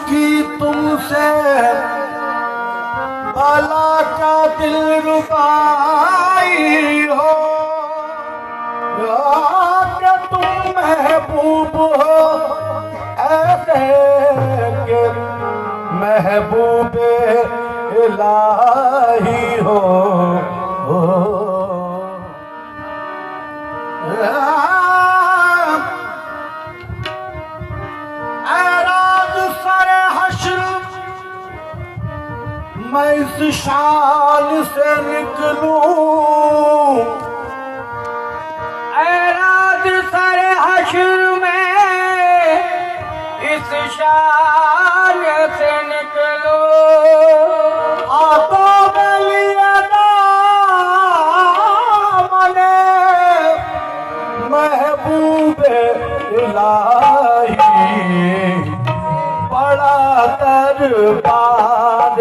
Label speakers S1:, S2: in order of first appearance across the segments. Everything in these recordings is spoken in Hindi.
S1: की तुमसे भला क्या दिल रुबाई हो, कि तुम महबूब हो ऐसे के महबूबे इलाही हो। मैं इस शान से निकलूं,
S2: राज सरे हश्र में इस शान से निकलो।
S1: हाथों में लिया दामने महबूबे इलाही, बड़ा दरबार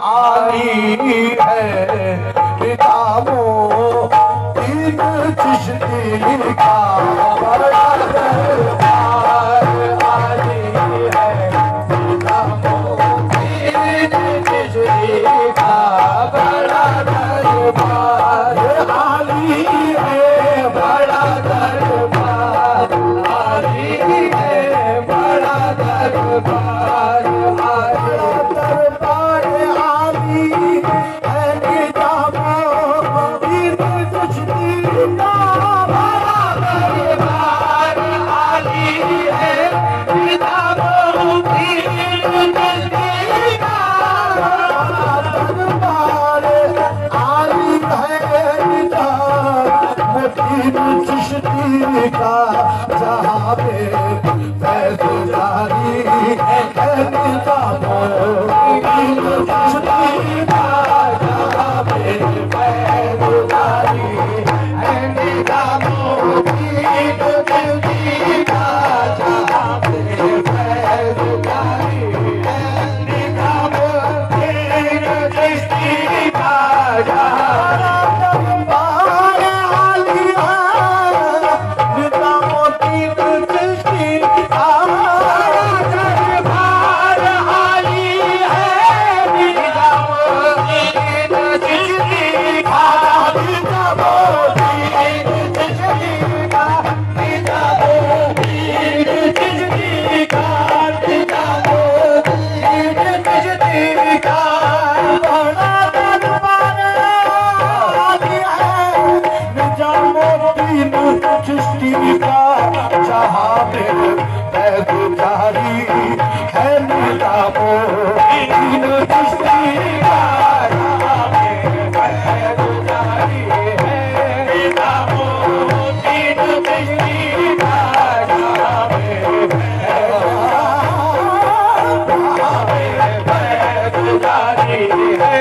S1: आली है निजामुद्दीन चिश्ती का, बड़ा दरबार आली है निजामुद्दीन चिश्ती का, बड़ा दरबार आली है, बड़ा दरबार आली है, बड़ा दरबार का जहाँ पे फैज़ जारी है निज़ामुद्दीन चिश्ती का, जहाँ पे फैज़ जारी है निज़ामुद्दीन चिश्ती का, जहाँ पे फैज़ जारी है निज़ामुद्दीन चिश्ती का, चिश्ती का, जहाँ पे फैज़ जारी है निज़ामुद्दीन चिश्ती का, जहाँ पे फैज़ जारी है निज़ामुद्दीन चिश्ती का, जहाँ पे फैज़ जारी है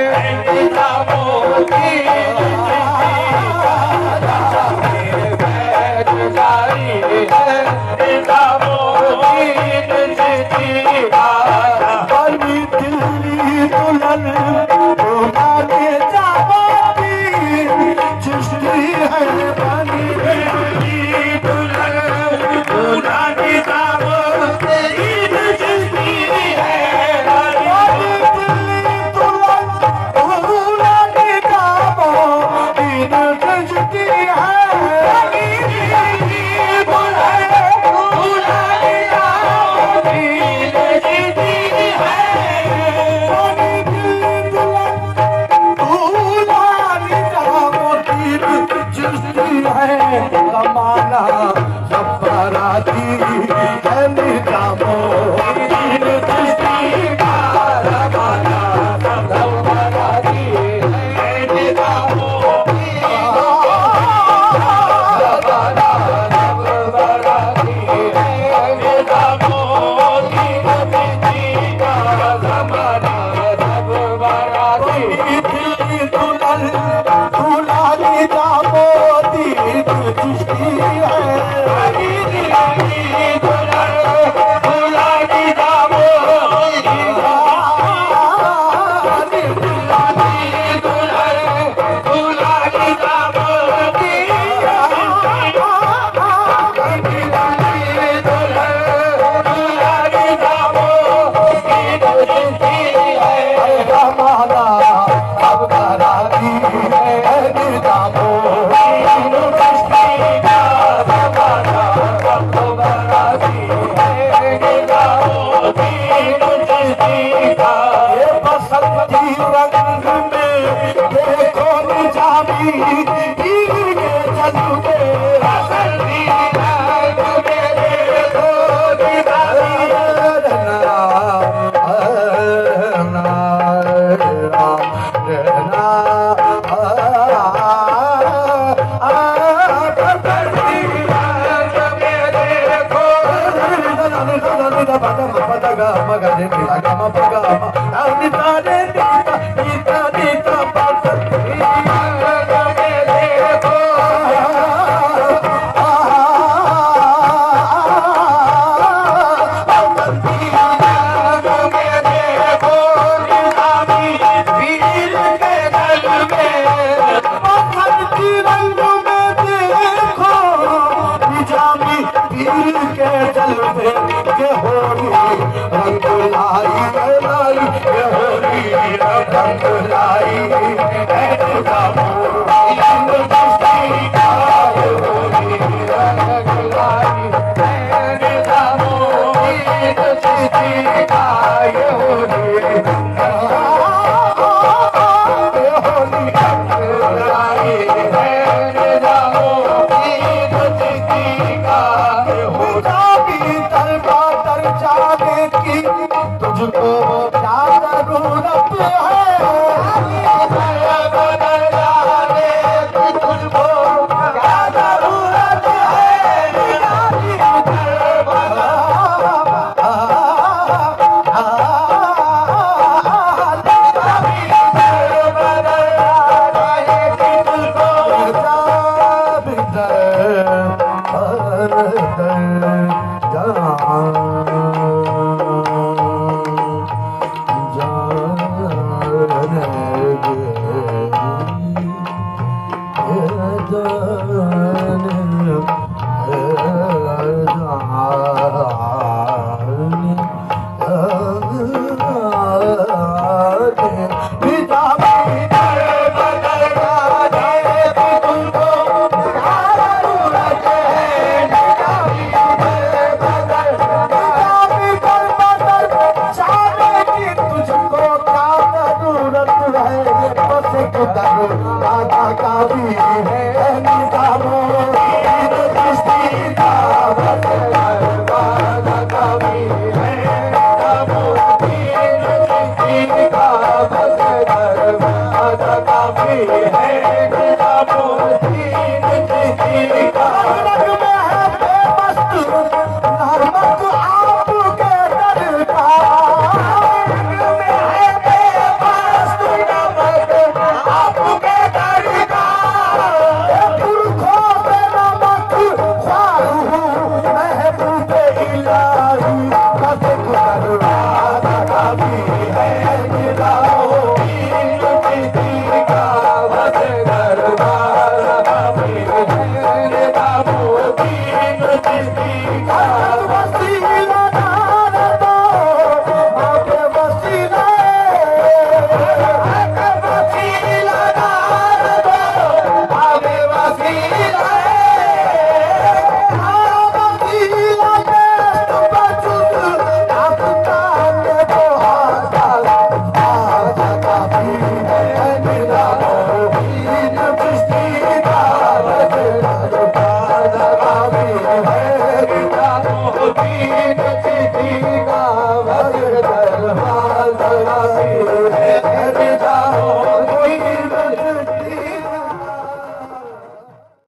S1: निज़ामुद्दीन चिश्ती का, जारी है निज़ामुद्दीन जलवे बसंती रात में देखो दीदारी
S2: दरबार